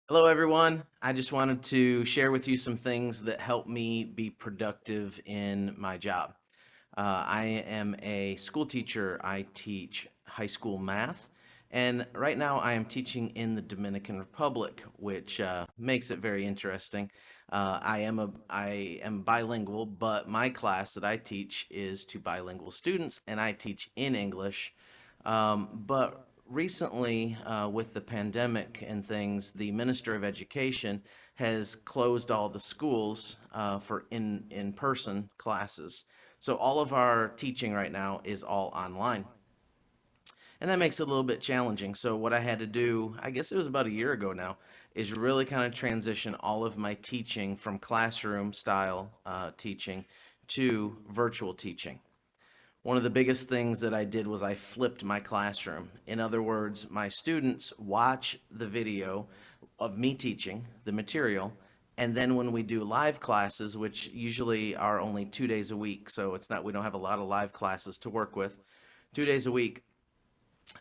Hello, everyone. I just wanted to share with you some things that help me be productive in my job. I am a school teacher. I teach high school math, and right now I am teaching in the Dominican Republic, which makes it very interesting. I am bilingual, but my class that I teach is to bilingual students, and I teach in English. But recently, with the pandemic and things, the Minister of Education has closed all the schools for in-person classes. So all of our teaching right now is all online. And that makes it a little bit challenging. So what I had to do, I guess it was about a year ago now, is really kind of transition all of my teaching from classroom style teaching to virtual teaching. One of the biggest things that I did was I flipped my classroom. In other words, my students watch the video of me teaching the material, and then when we do live classes, which usually are only 2 days a week, so it's not, we don't have a lot of live classes to work with, 2 days a week,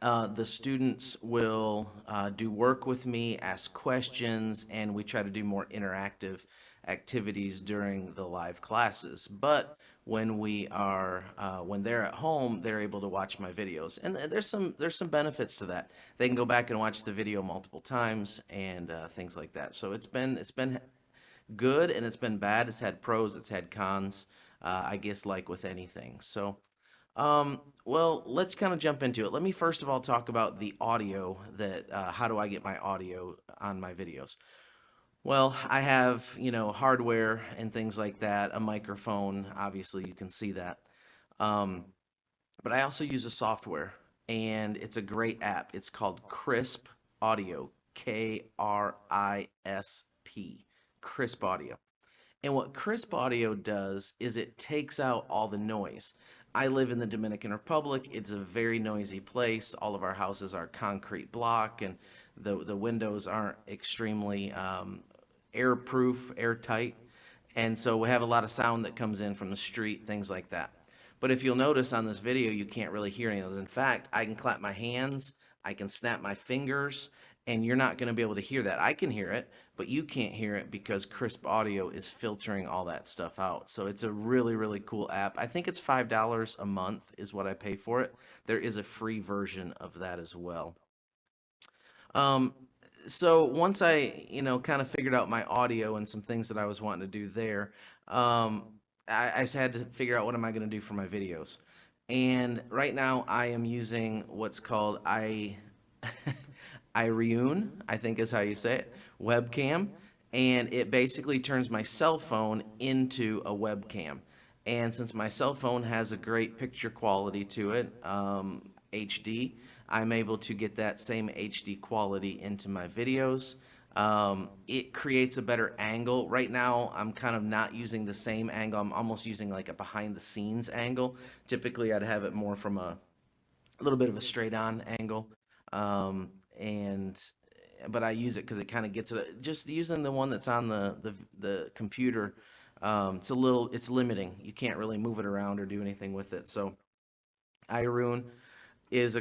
the students will do work with me, ask questions, and we try to do more interactive activities during the live classes. But when they're at home, they're able to watch my videos, and there's some benefits to that. They can go back and watch the video multiple times and things like that. So it's been good and it's been bad. It's had pros, it's had cons. I guess like with anything. Well, let's kind of jump into it. Let me first of all talk about the audio that, how do I get my audio on my videos? Well, I have, hardware and things like that, a microphone, obviously you can see that. Um, but I also use a software and it's a great app. It's called Crisp Audio, Krisp, Crisp Audio. And what Crisp Audio does is it takes out all the noise. I live in the Dominican Republic. It's a very noisy place. All of our houses are concrete block, and the windows aren't extremely airproof, airtight. And so we have a lot of sound that comes in from the street, things like that. But if you'll notice on this video, you can't really hear any of those. In fact, I can clap my hands, I can snap my fingers, and you're not going to be able to hear that. I can hear it, but you can't hear it because Crisp Audio is filtering all that stuff out. So it's a really, really cool app. I think it's $5 a month is what I pay for it. There is a free version of that as well. Um, so once I, kind of figured out my audio and some things that I was wanting to do there, um, I just had to figure out what am I going to do for my videos. And right now I am using what's called Ireune, I think is how you say it, webcam, and it basically turns my cell phone into a webcam. And since my cell phone has a great picture quality to it, HD, I'm able to get that same HD quality into my videos. It creates a better angle. Right now, I'm kind of not using the same angle. I'm almost using like a behind the scenes angle. Typically, I'd have it more from a little bit of a straight on angle. Um, and but I use it because it kind of gets it. Just using the one that's on the computer, it's limiting. You can't really move it around or do anything with it. So iRune is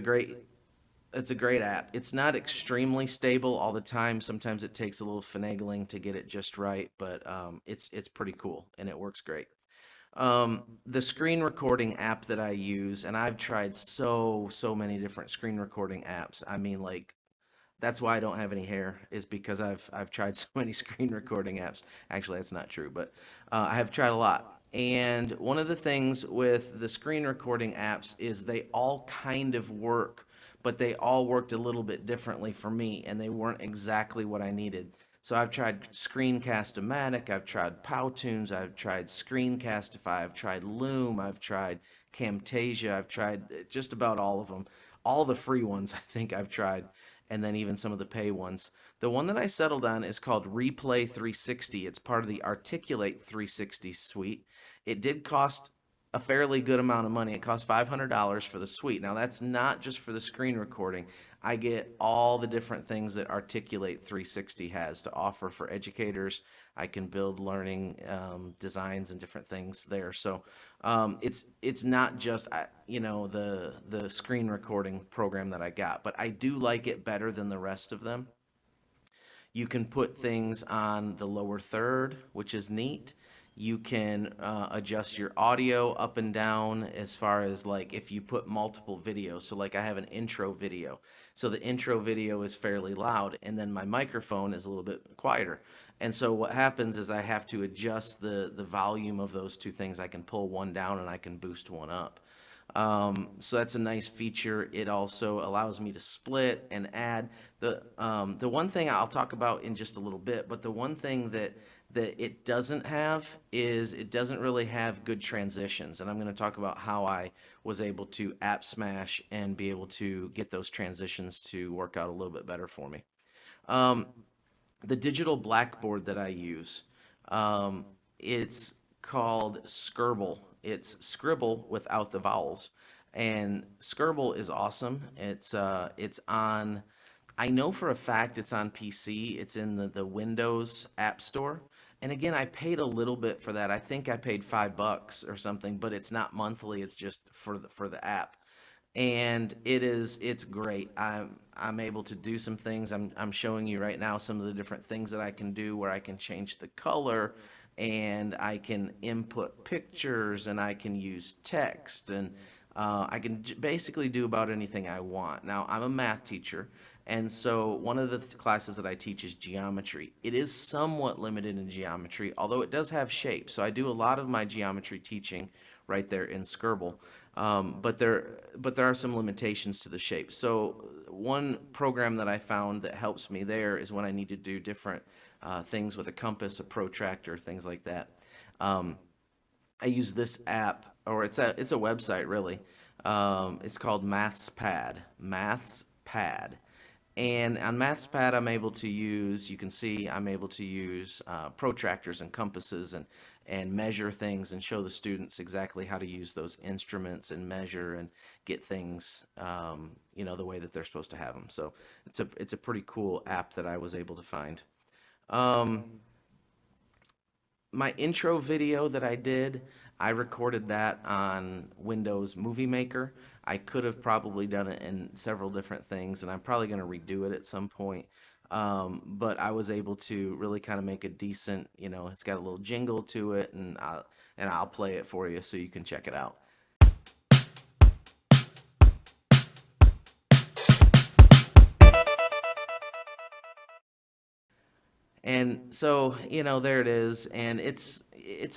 it's a great app. It's not extremely stable all the time. Sometimes it takes a little finagling to get it just right, but it's pretty cool and it works great. The screen recording app that I use, and I've tried so many different screen recording apps. I mean, like that's why I don't have any hair is because I've tried so many screen recording apps. Actually, that's not true, but I have tried a lot. And one of the things with the screen recording apps is they all kind of work, but they all worked a little bit differently for me, and they weren't exactly what I needed. So I've tried Screencast-O-Matic, I've tried Powtoons, I've tried Screencastify, I've tried Loom, I've tried Camtasia, I've tried just about all of them. All the free ones I think I've tried, and then even some of the pay ones. The one that I settled on is called Replay 360. It's part of the Articulate 360 suite. It did cost a fairly good amount of money. It cost $500 for the suite. Now, that's not just for the screen recording. I get all the different things that Articulate 360 has to offer for educators. I can build learning designs and different things there. So it's not just the screen recording program that I got, but I do like it better than the rest of them. You can put things on the lower third, which is neat. You can adjust your audio up and down as far as like if you put multiple videos. So like I have an intro video. So the intro video is fairly loud and then my microphone is a little bit quieter. And so what happens is I have to adjust the volume of those two things. I can pull one down and I can boost one up. So that's a nice feature. It also allows me to split and add. The one thing I'll talk about in just a little bit, but the one thing that it doesn't have is it doesn't really have good transitions. And I'm going to talk about how I was able to app smash and be able to get those transitions to work out a little bit better for me. Um, the digital blackboard that I use, it's called Scribble. It's Scribble without the vowels. And Scribble is awesome. It's on, I know for a fact it's on PC. It's in the Windows App Store. And again, I paid a little bit for that. I think I paid $5 or something, but it's not monthly. It's just for the app. And it's great. I'm able to do some things. I'm showing you right now some of the different things that I can do where I can change the color and I can input pictures and I can use text and I can basically do about anything I want. Now, I'm a math teacher, and so one of the classes that I teach is geometry. It is somewhat limited in geometry, although it does have shapes. So I do a lot of my geometry teaching right there in Scribble. But there are some limitations to the shape. So one program that I found that helps me there is when I need to do different things with a compass, a protractor, things like that. I use this app, or it's a website really. It's called MathsPad. MathsPad. And on MathsPad, I'm able to use, you can see I'm able to use protractors and compasses and measure things and show the students exactly how to use those instruments and measure and get things, the way that they're supposed to have them. So it's a pretty cool app that I was able to find. Um, my intro video that I did, I recorded that on Windows Movie Maker. I could have probably done it in several different things, and I'm probably going to redo it at some point. But I was able to really kind of make a decent, it's got a little jingle to it, and I'll play it for you so you can check it out. And so, there it is, and it's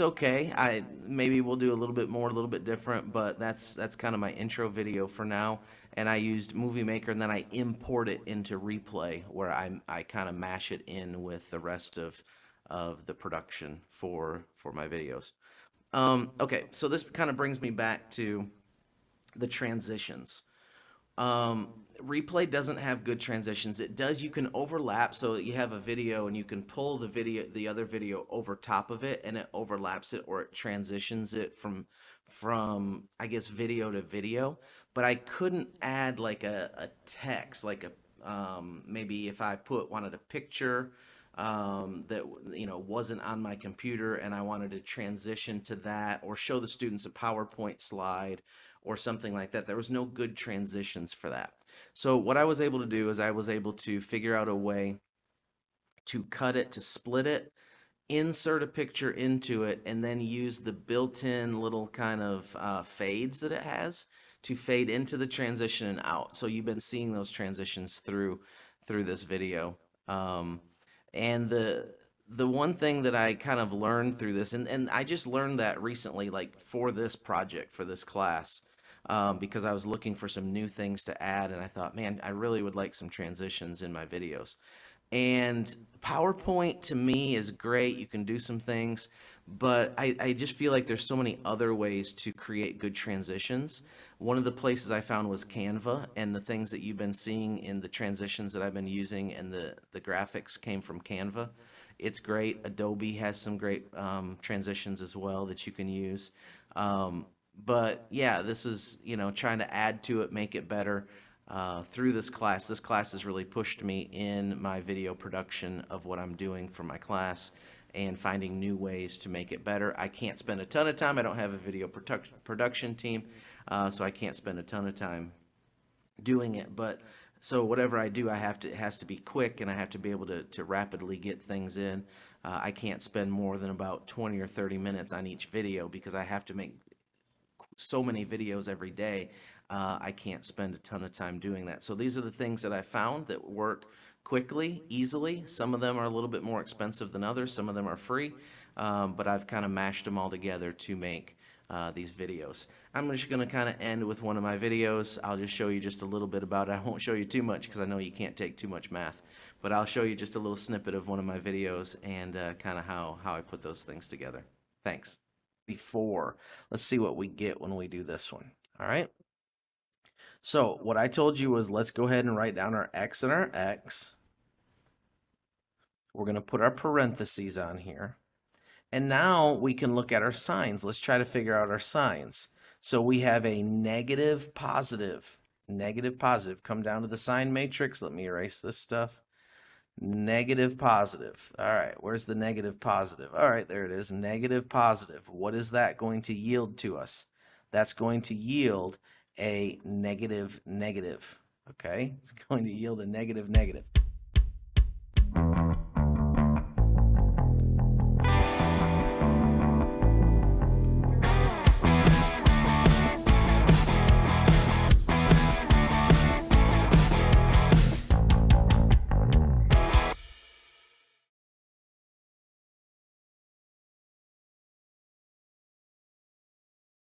okay. Maybe we'll do a little bit more, a little bit different, but that's kind of my intro video for now. And I used Movie Maker, and then I import it into Replay, where I kind of mash it in with the rest of the production for my videos. Okay, so this kind of brings me back to the transitions. Replay doesn't have good transitions. It does, you can overlap, so you have a video and you can pull the other video over top of it and it overlaps it or it transitions it from I guess video to video, but I couldn't add like a text, like maybe if I wanted a picture that wasn't on my computer and I wanted to transition to that or show the students a PowerPoint slide or something like that. There was no good transitions for that. So what I was able to do is I was able to figure out a way to cut it, to split it, insert a picture into it, and then use the built-in little kind of fades that it has to fade into the transition and out. So you've been seeing those transitions through this video. And the one thing that I kind of learned through this, and I just learned that recently, like for this project, for this class, because I was looking for some new things to add, and I thought, man, I really would like some transitions in my videos. And PowerPoint to me is great. You can do some things, but I just feel like there's so many other ways to create good transitions. One of the places I found was Canva, and the things that you've been seeing in the transitions that I've been using and the graphics came from Canva. It's great. Adobe has some great transitions as well that you can use. But yeah, this is, trying to add to it, make it better through this class. This class has really pushed me in my video production of what I'm doing for my class and finding new ways to make it better. I can't spend a ton of time. I don't have a video production team, so I can't spend a ton of time doing it. But So whatever I do, it has to be quick, and I have to be able to rapidly get things in. I can't spend more than about 20 or 30 minutes on each video because I have to make so many videos every day. I can't spend a ton of time doing that. So these are the things that I found that work quickly, easily. Some of them are a little bit more expensive than others. Some of them are free, but I've kind of mashed them all together to make these videos. I'm just going to kind of end with one of my videos. I'll just show you just a little bit about it. I won't show you too much because I know you can't take too much math, but I'll show you just a little snippet of one of my videos and kind of how I put those things together. Thanks. Before, let's see what we get when we do this one. All right. So what I told you was let's go ahead and write down our X and our X. We're going to put our parentheses on here. And now we can look at our signs. Let's try to figure out our signs. So we have a negative, positive. Negative, positive. Come down to the sign matrix. Let me erase this stuff. Negative, positive. All right, where's the negative, positive? All right, there it is. Negative, positive. What is that going to yield to us? That's going to yield a negative, negative. Okay, it's going to yield a negative, negative.